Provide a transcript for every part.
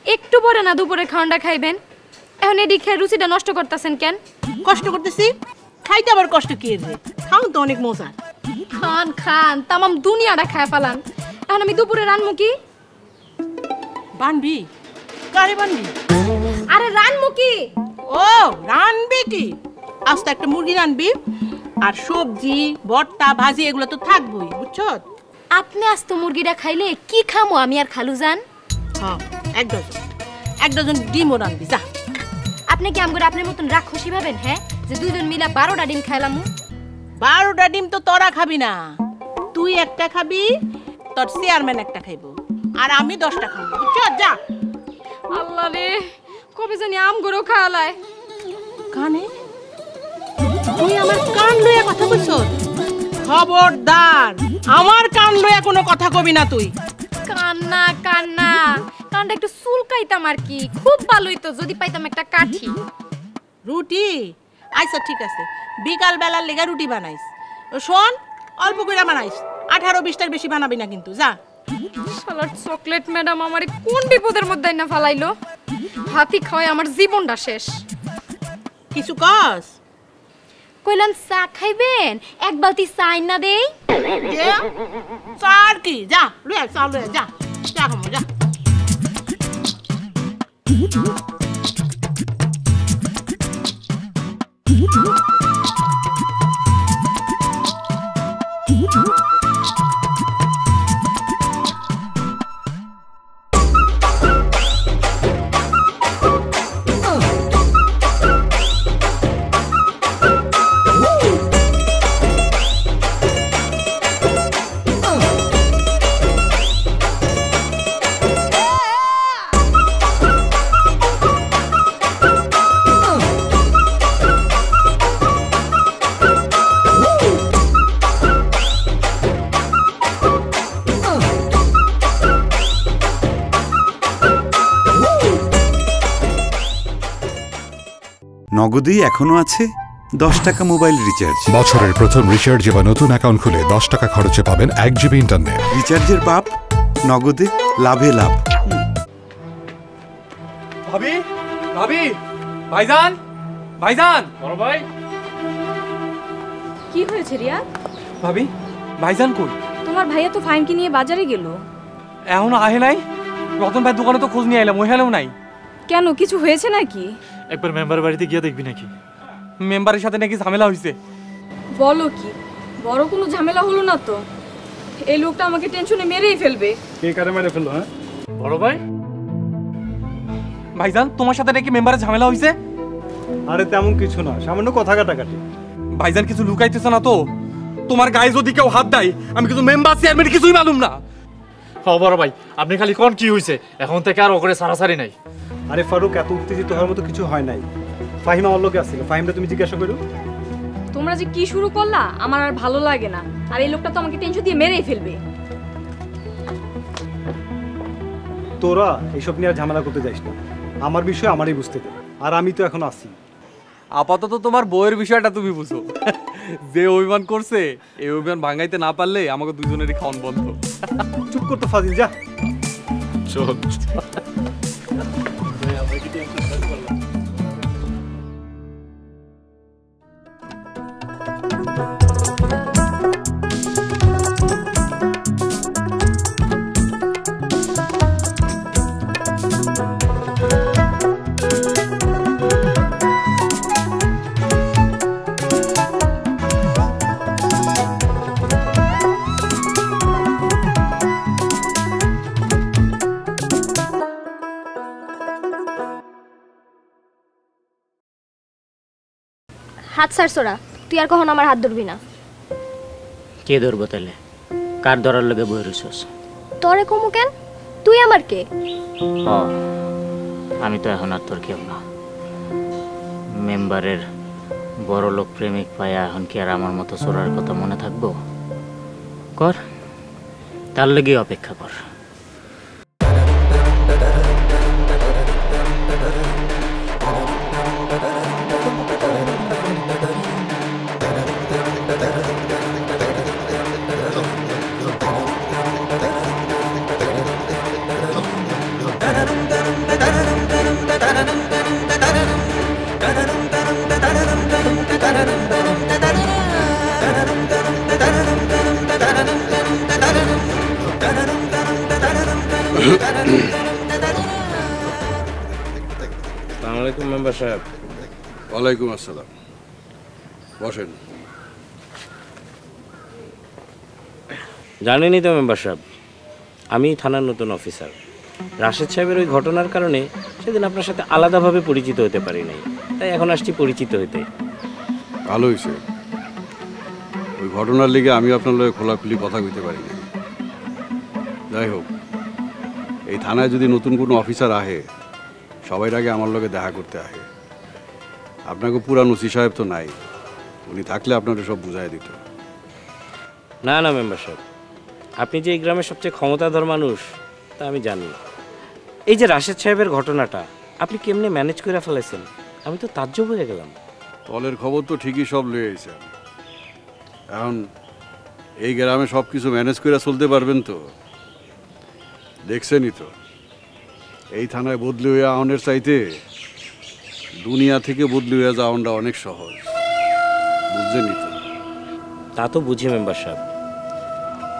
একটু পরে না দুপুরে খাওয়াটা খাইবেন, এখন এডি খেয়ে রুচিটা নষ্ট করতেছেন কেন? কষ্ট করতেছি, খাইতে আবার কষ্ট কি রে? খাও তো অনেক মজা। খান খান, তামাম দুনিয়াটা খায় ফেলান। এখন আমি দুপুরে রানমু কি? বানবি? কারে বানবি? আরে রানমু কি? ও রানবি কি? আজ তো একটা মুরগি রানবি, আর সবজি ভর্তা ভাজি এগুলো তো থাকবই, বুঝছো? আপনি আজ তো মুরগিটা খাইলে কি খামো আমি আর খালু যান? হ্যাঁ, এক ডজন ডিমও রানবি যা। আপনি কি আমগরে আপনার মতন রাক্ষসী ভাবেন? হ্যাঁ, যে দুইজন মিলা 12টা ডিম খাইলাম। 12টা ডিম তো তোরা খাবি না, তুই একটা খাবি, তোর চেয়ারম্যান একটা খাইবো, আর আমি 10টা খাবো, বুঝছো? যা। আল্লাহ রে, কবে জানি আমগরেও খাওয়ালায়। কানে তুই আমার কান লইয়া কথা বলছ? খবরদার, আমার কান লইয়া কোনো কথা কবি না তুই। কান্না কান্না, কানটা একটু চুলকাইতাম আর কি, খুব ভালোই তো যদি পাইতাম একটা কাঠি। রুটি? আচ্ছা ঠিক আছে, বিকাল বেলার লেগা রুটি বানাইস। শোন, অল্প করে বানাইস, 18-20টার বেশি বানাবি না কিন্তু, যা। শালার চকলেট ম্যাডাম আমারে কোন বিপদের মধ্যে না ফালাইলো। হাতি খাওয়ায় আমার জীবনটা শেষ। কিছু কস? কইলাম চা খাইবেন, এক বালতি চা না দেই? চার কি? যা লইয়া চা লইয়া যা, চা খামো যা। নগদেই এখনো আছে 10 টাকা মোবাইল রিচার্জ। বছরের প্রথম রিচার্জে বা নতুন অ্যাকাউন্ট খুলে 10 টাকা খরচে পাবেন 1 জিবি ইন্টারনেট। রিচার্জের বাপ, নগদে লাভে লাভ। ভাবি ভাবি, ভাইজান ভাইজান, বড় ভাই। কি হয়েছে রিয়া? ভাবি, ভাইজান কই? তোমার ভাইয়া তো ফাইনকে নিয়ে বাজারে গেল। এখনো আহে নাই? রতন ভাই দোকানে তো খোঁজ নিয়ে এলাম, ওইখানেও নাই। কেন, কিছু হয়েছে নাকি? একবার মেম্বারের বাড়িতে গিয়ে দেখবি নাকি? মেম্বারের সাথে নাকি ঝামেলা হয়েছে। বলো কি? বড় কোনো ঝামেলা হলো না তো? এই লোকটা আমাকে টেনশনে মেরেই ফেলবে। কে কারে মেরে ফেললো? হ্যাঁ বড় ভাই। ভাইজান, তোমার সাথে নাকি মেম্বারের ঝামেলা হয়েছে? আরে তেমন কিছু না, সামান্য কথা কাটাকাটি। ভাইজান কিছু লুকাইতেছ না তো? তোমার গায়ে যদি কেউ হাত দেয়, আমি কিন্তু মেম্বার চেয়ারম্যান কিছুই মালুম না। হ্যাঁ বড় ভাই, আপনি খালি কোন কি হয়েছে, এখন থেকে আর ওকে সারাসারি নাই। আরে ফারুক, এত উত্তেজিত হওয়ার মতো কিছু হয় নাই। ফাহিমা আমার লোকে আসছিল, ফাহিমটা তুমি জিজ্ঞাসা করো। তোমরা যে কি শুরু করলা আমার আর ভালো লাগে না। আর এই লোকটা তো আমাকে টেনশন দিয়ে মেরেই ফেলবে। তোরা এইসব নিয়ে আর ঝামেলা করতে যাইস না, আমার বিষয় আমারই বুঝতে দে। আর আমি তো এখন আসি। আপাতত তোমার বউয়ের বিষয়টা তুমি বুঝো। যে অভিমান করছে, এই অভিমান ভাঙাইতে না পারলে আমাকে দুজনেরই খাওয়ান বন্ধ। চুপ করতো ফাজিল, যা চল। হাত ছাড়ছরা, তুই আর কখনো আমার হাত ধরবি না। কে ধরবো তাহলে? কার ধরার লগে বই রইছস? তোরে কমু কেন? তুই আমার কে? ও, আমি তো এখন আর তোর কেউ না। মেম্বারের বড় লোক প্রেমিক পায়া এখন কি আর আমার মতো চোরার কথা মনে থাকবো? কর, তার লেগে অপেক্ষা কর। আলাইকুম মেম্বার সাহেব। ওয়ালাইকুম আসসালাম, বসেন। জানেনই তো মেম্বার সাহেব, আমি থানার নতুন অফিসার। রাশেদ সাহেবের ওই ঘটনার কারণে সেদিন আপনার সাথে আলাদাভাবে পরিচিত হতে পারি নাই, তাই এখন আসছি পরিচিত হইতে। ভালো হয়েছে, ওই ঘটনার লিগে আমি আপনার লগে খোলাখুলি কথা কইতে পারি না। যাই হোক, এই থানায় যদি নতুন কোনো অফিসার আহে সবাই আগে আমার লগে দেখা করতে আহে। আপনাকে পুরান ওসি সাহেব তো নাই, উনি থাকলে আপনারা সব বুঝাই দিত। না না মেম্বার সাহেব, আপনি যে এই গ্রামের সবচেয়ে ক্ষমতাধর মানুষ তা আমি জানি। এই যে রাশেদ সাহেবের ঘটনাটা আপনি কেমনে ম্যানেজ করে ফেলেছেন, আমি তো তাজ্জব হয়ে গেলাম। তলের খবর তো ঠিকই সব লয়ে আইছেন, এখন এই গ্রামে সব কিছু ম্যানেজ করে চলতে পারবেন তো? দেখছেনই তো, এই থানায় বদলি হয়ে আওনের চাইতে দুনিয়া থেকে বদলি হয়ে যাওয়াটা অনেক সহজ, বুঝছেনই তো? তা তো বুঝি মেম্বার সাহেব,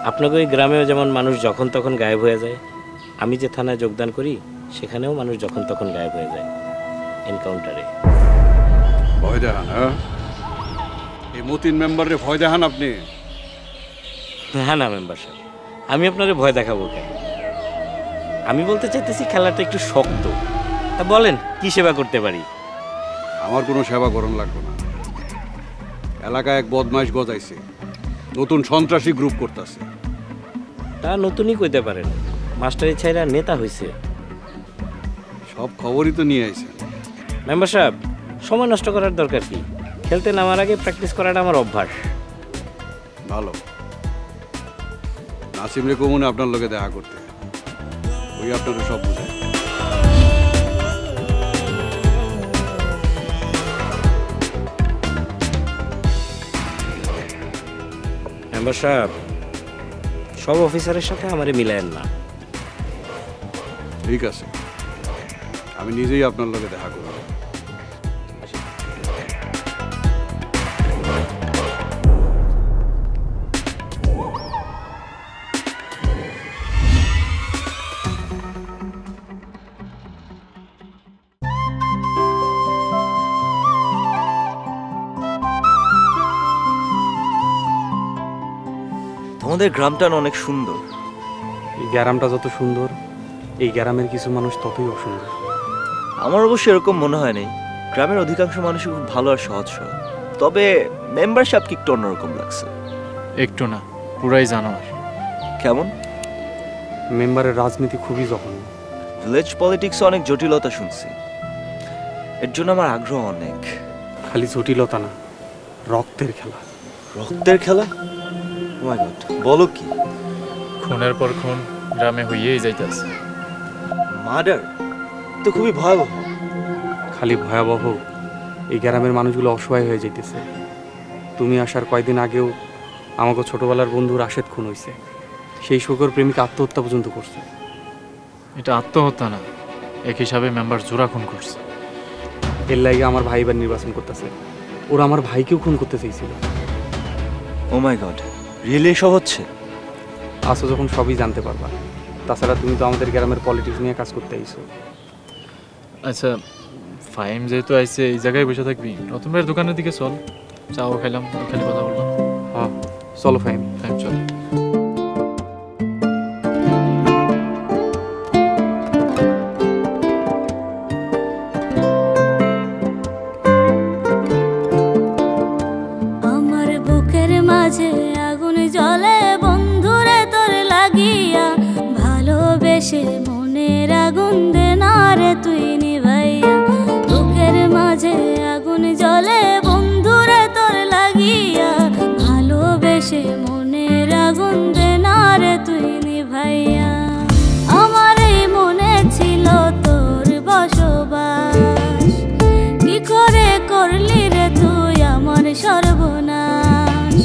আপনাকে ওই গ্রামেও যেমন মানুষ যখন তখন গায়েব হয়ে যায়, আমি যে থানায় যোগদান করি সেখানেও মানুষ যখন তখন গায়েব হয়ে যায় এনকাউন্টারে। ভয় দেখান? হ্যাঁ, এই মতিন মেম্বারে ভয় দেখান আপনি? হ্যাঁ না মেম্বার সাহেব, আমি আপনারে ভয় দেখাবো কেন? আমি বলতে চাইতেছি খেলাটা একটু শক্ত। তা বলেন কি সেবা করতে পারি? আমার কোনো সেবা করণ লাগবে না। এলাকায় এক বদমাইশ গজাইছে, নতুন সন্ত্রাসী গ্রুপ করতেছে। তা নতুনই কইতে পারেন, মাস্টারি ছাইরা নেতা হইছে। সব খবরই তো নিয়ে আইছেন। মেম্বার সাহেব, সময় নষ্ট করার দরকার কি? খেলতে নামার আগে প্র্যাকটিস করাটা আমার অভ্যাস। ভালো, নাসিম রে কমুনে আপনার লোকে দেখা করতে, ওই আপনাদের সব বুঝায়। মেম্বার সাহেব, সব অফিসারের সাথে আমারে মিলায়েন না। ঠিক আছে, আমি নিজেই আপনার লোকে দেখা করব। তোমাদের গ্রামটা অনেক সুন্দর। এই গ্রামটা যত সুন্দর, এই গ্রামের কিছু মানুষ ততই অসুন্দর। আমার অবশ্য এরকম মনে হয় নাই, গ্রামের অধিকাংশ মানুষই খুব ভালো আর সহজ সরল। তবে মেম্বারশিপ কি একটু অন্যরকম লাগছে। একটু না, পুরাই জানোয়ার। কেমন? মেম্বারের রাজনীতি খুবই জঘন্য। ভিলেজ পলিটিক্সে অনেক জটিলতা শুনছি, এর জন্য আমার আগ্রহ অনেক। খালি জটিলতা না, রক্তের খেলা। রক্তের খেলা? ও মাই গড, বলো কি? খুনের পর খুন গ্রামে হইয়েই যাইতেছে। মার্ডার তো খুবই ভয়াবহ। খালি ভয়াবহ, এই গ্রামের মানুষগুলো অসহায় হয়ে যাইতেছে। তুমি আসার কয়েকদিন আগেও আমাকে ছোটবেলার বন্ধু রাশেদ খুন হয়েছে, সেই শোকর প্রেমিক আত্মহত্যা পর্যন্ত করছে। এটা আত্মহত্যা না, এক হিসাবে মেম্বার জোড়া খুন করছে। এর লাগে আমার ভাই এবার নির্বাচন করতেছে, ওরা আমার ভাইকেও খুন করতে চাইছিল। ও মাই গড, রিয়েলি সব হচ্ছে? আসো যখন সবই জানতে পারবা। তাছাড়া তুমি তো আমাদের গ্রামের পলিটিক্স নিয়ে কাজ করতে আইছো। আচ্ছা, ফাইম যেহেতু আইছে, এই জায়গায় বসে থাকবি? রতন ভাইয়ের দোকানের দিকে চল, চাও খাইলাম, ওখানে কথা বললাম। হ্যাঁ চলো ফাইম। ফাইম চল। আমার বুকের মাঝে আগুন জ্বলে বন্ধুরে তোর লাগিয়া, ভালোবেসে মনের আগুন দে না রে তুই নিভাইয়া। বুকের মাঝে আগুন জ্বলে বন্ধুরে তোর লাগিয়া, ভালোবেসে মনের আগুন দে না রে তুই নিভাইয়া। আমার এই মনে ছিল তোর বসবাস, কি করে করলি রে তুই আমার সর্বনাশ।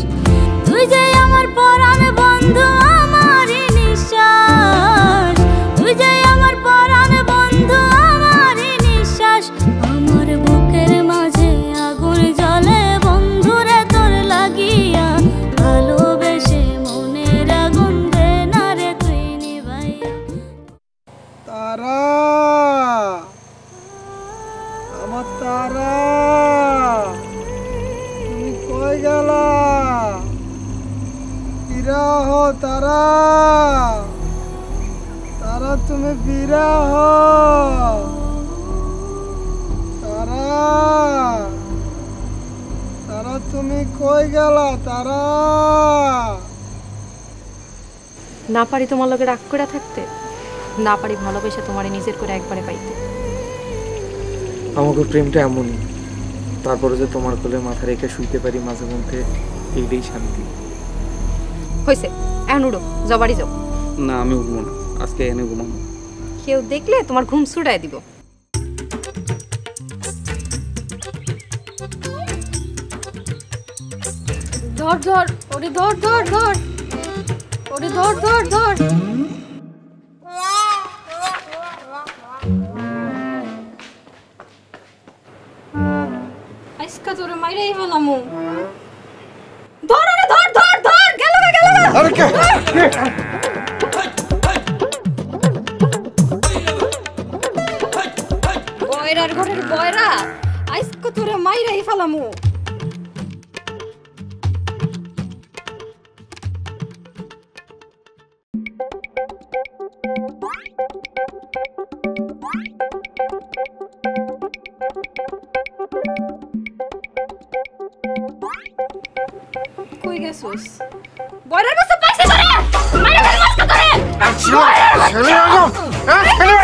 তুই যে আমার পরাণ বন্ধু, আমারই নিঃশ্বাস। তুই যে আমার পরাণ বন্ধু, আমারই নিঃশ্বাস। আমার বুকের মাঝে আগুন জ্বলে বন্ধুরে তোর লাগিয়া, ভালোবেসে মনের আগুন দে না রে তুই নিভাইয়া। তারা তারা তুমি কই গেলা? বিরাহ তারা, তারা তুমি বিরাহ তারা, তারা তুমি কই গেলা? তারা না পারি তোমার লগে রাগ করে থাকতে, না পারি ভালোবেসে তোমারে নিজের করে একবারে পাইতে। আমাকে প্রেমটা এমনই, তারপরে যে তোমার কোলে মাথা রেখে শুইতে পারি মাঝে মধ্যে, এইটাই শান্তি। হয়েছে, এখন উড়ো, যাও বাড়ি যাও। না আমি উঠবো না, আজকে এনে ঘুমাবো। কেউ দেখলে তোমার ঘুম ছুড়াই দিব। ধর ধর, ওরে ধর ধর ধর, ওরে ধর ধর ধর। আজকা তোরে মাইরাই হলামু। ধর ওরে ধর ধর ধর, গেল গা গেল গা। আরে কে? বয়রার ঘরের বয়রা, আজকা তোরে মাইরাই ফেলামু। কই গেছস? বয়রার কাছে পাইছে তোরে, মাইরা ফেল মাস্কা তোরে। আচ্ছা ছেলে আগো, ছেলে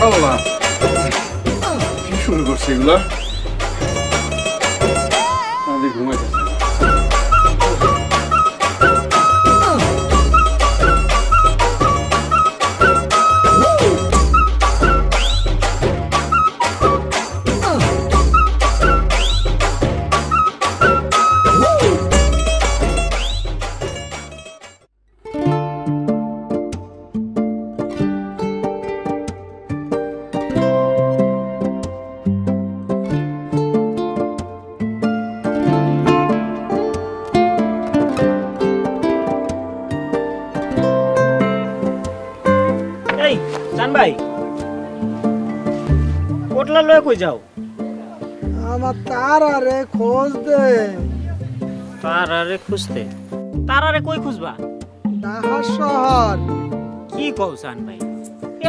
আল্লাহ কি শুরু করছে এগুলা? আমি ঘুমাইতেছি। ভাই কোটলা লয়ে কই যাও? আমার তারারে খোঁজ দে। তারারে খুঁজতে? তারারে কই খুঁজবা? ঢাকা শহর। কি কও চান ভাই,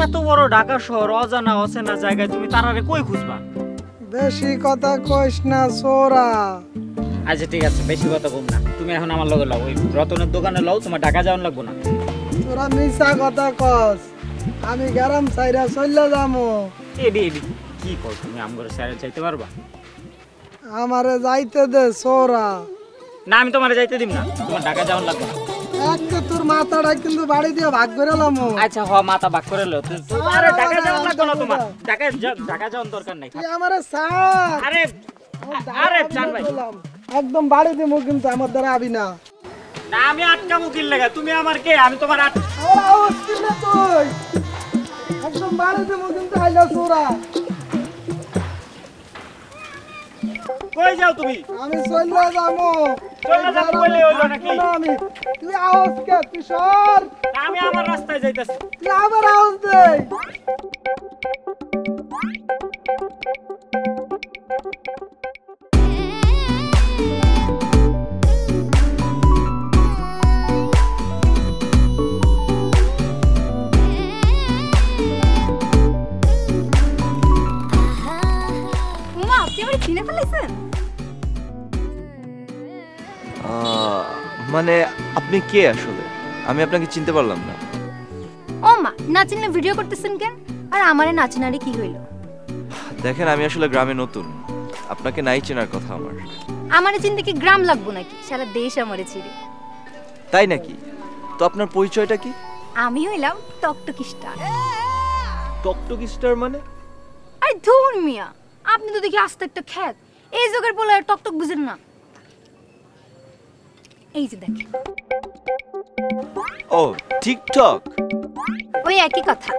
এত বড় ঢাকা শহর, অজানা অচেনা জায়গায় তুমি তারারে কই খুঁজবা? বেশি কথা কইস না সোরা। আচ্ছা ঠিক আছে, বেশি কথা কম না। তুমি এখন আমার লগে লও, ওই রতনের দোকানে লও, তোমার ঢাকা যাওয়ান লাগবো না। তোরা মিছা কথা কস, আমি গরম সাইরা চলে যাবো। এডি এডি কি কও তুমি? আমগরে সাইরা যাইতে পারবা? আমারে যাইতে দে সোরা। না আমি তোমারে যাইতে দিম না, তোমার ঢাকা যাওয়ান লাগবে না। একটা তোর মাথাটা কিন্তু বাড়ি দিয়ে ভাগ করে লামো। আচ্ছা হ, মাথা ভাগ করে লও। তোমার ঢাকা যাওয়ান লাগবে না, তোমার ঢাকা যাওয়ার দরকার নাই। তুই আমারে ছাড়। আরে আরে জান ভাই একদম বাড়ি দিমু, কিন্তু আমার দ্বারা আবি না। না আমি আটকামু কি লাগা? তুমি আমার কে? আমি তোমার একদম বাড়ি দিমু, কিন্তু আইলা সোরা। কই যাও তুমি? আমি চলে যাবো। চলে যাবো বলে হইলো নাকি? আমি তুই আওয়াজ কে? তুই সর। আমি আমার রাস্তায় যাইতাছি। তুই আবার আওয়াজ দে। মানে আপনি কে আসলে? আমি আপনাকে চিনতে পারলাম না। ও মা, না চিনলে ভিডিও করতেছেন কেন? আর আমারে না চিনারে কি হইল? দেখেন আমি আসলে গ্রামে নতুন, আপনাকে নাই চেনার কথা আমার। আমারে চিনতে কি গ্রাম লাগবো নাকি? সারা দেশ আমারে চিনে। তাই নাকি? তো আপনার পরিচয়টা কি? আমি হইলাম টকটকি স্টার। টকটকি স্টার মানে? আরে ধুর মিয়া, আপনি তো দেখি আস্তে একটা খ্যাত। এই যুগের বলে টকটক বুঝেন না? এই যে দেখেন। ও টিকটক। ওই একই কথা।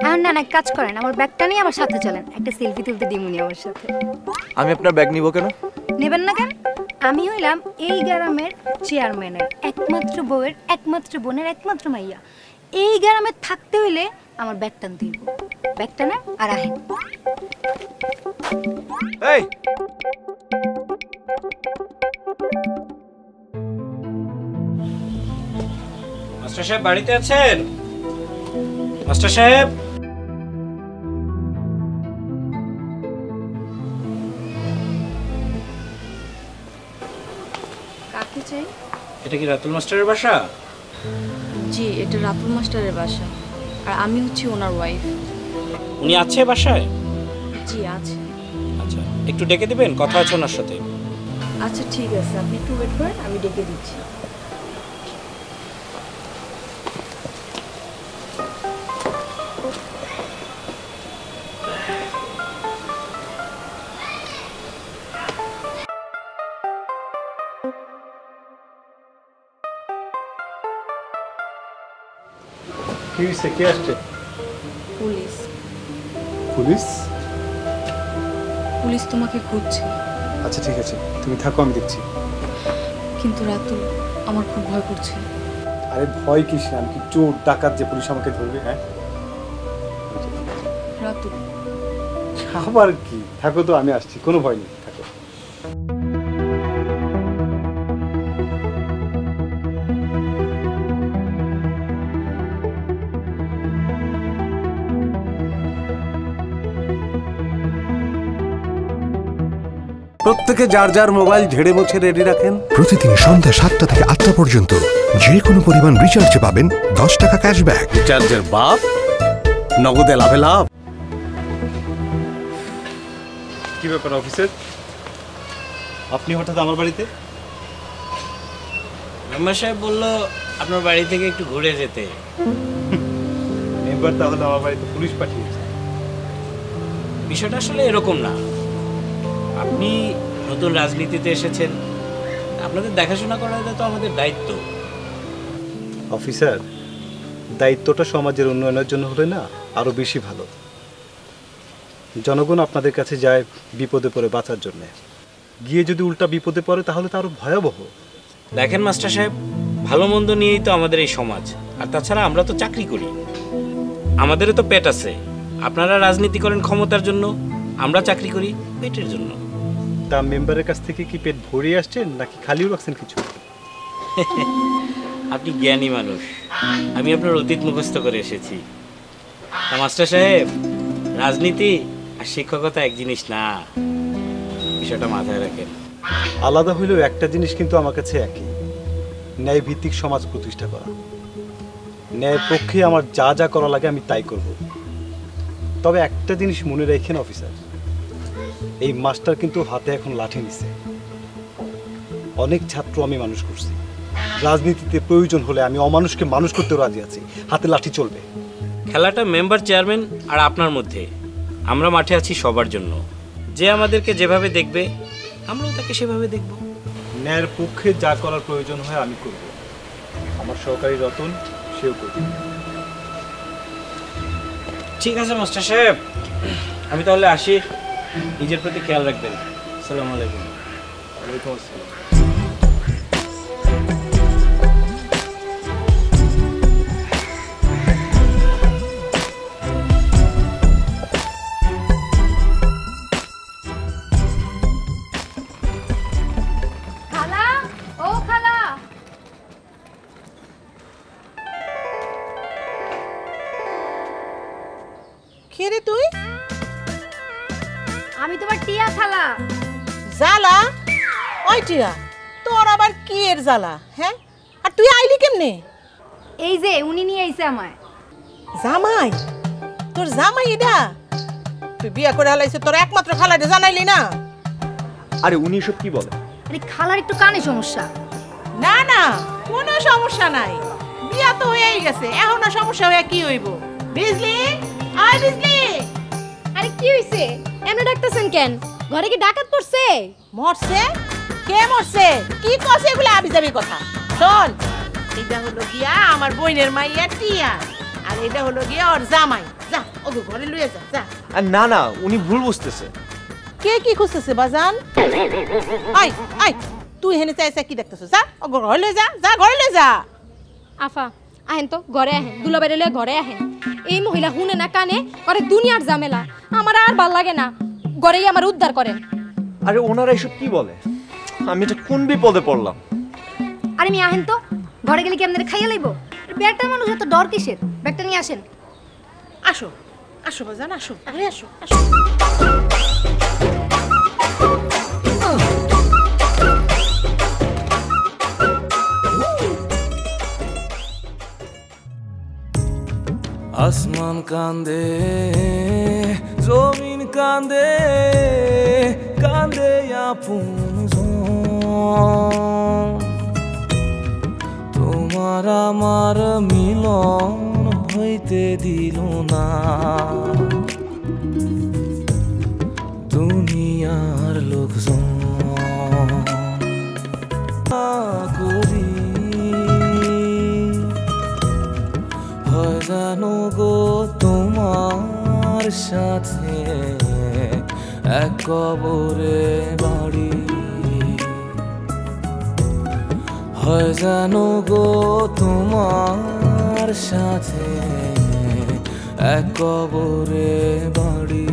এখন না এক কাজ করেন, আমার ব্যাগটা নিয়ে আমার সাথে চলেন, একটা সেলফি তুলতে দিমুনি আমার সাথে। আমি আপনার ব্যাগ নিব কেন? নেবেন না কেন? আমি হইলাম এই গ্রামের চেয়ারম্যানের একমাত্র বউয়ের একমাত্র বোনের একমাত্র মাইয়া। এই গ্রামে থাকতে হইলে আমার ব্যাগ টানতে হইব। ব্যাগ টানা আর আহেন। এই মাস্টার সাহেব বাড়িতে আছেন? মাস্টার সাহেব, কাকে চাই? এটা কি রাতুল মাস্টারের বাসা? জি, এটা রাতুল মাস্টারের বাসা, আর আমি হচ্ছি ওনার ওয়াইফ। উনি আছে বাসায়? জি আছে। আচ্ছা, একটু ডেকে দিবেন, কথা আছে ওনার সাথে। আচ্ছা ঠিক আছে, আপনি একটু ওয়েট করেন, আমি ডেকে দিচ্ছি। কি হয়েছে? কে আসছে? পুলিশ। পুলিশ? পুলিশ তোমাকে খুঁজছে। আচ্ছা ঠিক আছে, তুমি থাকো, আমি দেখছি। কিন্তু রাতুল, আমার খুব ভয় করছে। আরে ভয় কিস না, আমি কি চোর ডাকাত যে পুলিশ আমাকে ধরবে? হ্যাঁ রাতুল, আবার কি? থাকো তো, আমি আসছি, কোনো ভয় নেই, থাকো। প্রত্যেকে যার যার মোবাইল ঝেড়ে মুছে রেডি রাখেন। প্রতিদিন সন্ধ্যা 7টা থেকে 8টা পর্যন্ত যে কোনো পরিমাণ রিচার্জে পাবেন 10 টাকা ক্যাশব্যাক। রিচার্জের বাপ, নগদে লাভে লাভ। কি ব্যাপার অফিসার, আপনি হঠাৎ আমার বাড়িতে? মেম্বার সাহেব বললো আপনার বাড়ি থেকে একটু ঘুরে যেতে। মেম্বার তাহলে আমার বাড়িতে পুলিশ পাঠিয়েছে? বিষয়টা আসলে এরকম না। আপনি নতুন রাজনীতিতে এসেছেন, আপনাদের দেখাশোনা করাটা তো আমাদের দায়িত্ব। অফিসার, দায়িত্বটা সমাজের উন্নয়নের জন্য হলে না আরো বেশি ভালো। জনগণ আপনাদের কাছে যায় বিপদে পড়ে বাঁচার জন্য, গিয়ে যদি উল্টা বিপদে পড়ে তাহলে তো আরো ভয়াবহ। দেখেন মাস্টার সাহেব, ভালো মন্দ নিয়েই তো আমাদের এই সমাজ, আর তাছাড়া আমরা তো চাকরি করি, আমাদেরও তো পেট আছে। আপনারা রাজনীতি করেন ক্ষমতার জন্য, আমরা চাকরি করি পেটের জন্য। তা মেম্বারের কাছ থেকে কি পেট ভরিয়ে আসছেন নাকি খালিও রাখছেন কিছু? আপনি জ্ঞানী মানুষ, আমি আপনার অতীত মুখস্থ করে এসেছি। তা মাস্টার সাহেব, রাজনীতি আর শিক্ষকতা এক জিনিস না, বিষয়টা মাথায় রাখেন। আলাদা হইলেও একটা জিনিস কিন্তু আমার কাছে একই, ন্যায় ভিত্তিক সমাজ প্রতিষ্ঠা করা। ন্যায়ের পক্ষে আমার যা যা করা লাগে আমি তাই করব। তবে একটা জিনিস মনে রাখেন অফিসার, এই মাস্টার কিন্তু হাতে এখন লাঠি নিছে। অনেক ছাত্র আমি মানুষ করছি, রাজনীতিতে প্রয়োজন হলে আমি অমানুষকে মানুষ করতে রাজি আছি, হাতে লাঠি চলবে। খেলাটা মেম্বার চেয়ারম্যান আর আপনার মধ্যে, আমরা মাঠে আছি সবার জন্য। যে আমাদেরকে যেভাবে দেখবে আমরাও তাকে সেভাবে দেখব। ন্যায়ের পক্ষে যা করার প্রয়োজন হয় আমি করব, আমার সহকারী রতন সেও করবে। ঠিক আছে মাস্টার সাহেব, আমি তাহলে আসি, নিজের প্রতি খেয়াল রাখবেন। আসসালামু আলাইকুম। ওয়ালাইকুম আসসালাম। খালা, ও খালা, কে রে তুই? আমি তোমার টিয়া খালা। জালা? ওই টিয়া, তোর আবার কি এর জালা? হ্যাঁ, আর তুই আইলি কেমনে? এই যে উনি নিয়ে আইছে আমায়। জামাই? তোর জামাই এটা? তুই বিয়া করে হালাইছে, তোর একমাত্র খালাটা জানাইলি না? আরে উনি সব কি বলে? আরে খালার একটু কানে সমস্যা। না না, কোনো সমস্যা নাই, বিয়া তো হয়েই গেছে, এখন আর সমস্যা হয়ে কি হইব? বিজলি, আয় বিজলি। আরে কি হইছে? এমন ডাকতেছেন কেন? ঘরে কি ডাকাত পড়ছে? মরছে? কে মরছে? কি কইছে এগুলা আবিজাবি কথা? শোন, এটা হলো গিয়া আমার বোনের মাইয়া টিয়া, আর এটা হলো গিয়া ওর জামাই। যা ওগো ঘরে লইয়া যা, যা। আর না না, উনি ভুল বুঝতেছে। কে কি খুঁজতেছে বাজান? আই আই, তুই হেনে চাইছা কি দেখতেছ? যা ওগো ঘরে লইয়া যা, যা ঘরে লইয়া যা। আফা, আহেন তো ঘরে আহেন দুলাভাইরে লয়ে ঘরে আহেন। এই মহিলা হুনে না কানে করে দুনিয়ার ঝামেলা, আমার আর ভাল লাগে না, ঘরেই আমার উদ্ধার করেন। আরে ওনারা এসব কি বলে? আমি এটা কোন বিপদে পড়লাম? আরে মি আহেন তো, ঘরে গেলে কি আপনাদের খাইয়া লইব? ব্যাগটা মানুষ এত ডর কিসের? ব্যাগটা নিয়ে আসেন। আসো আসো বাজান, আসো আরে আসো আসো। আসমান কান্দে, জমিন কান্দে, কান্দে আপনজন। তোমার আমার মিলন হইতে দিল না দুনিয়ার লোকজন। করি হয় জানো গো তোমার সাথে এক কবরে বাড়ি, হয় জানো গো তোমার সাথে এক কবরে বাড়ি।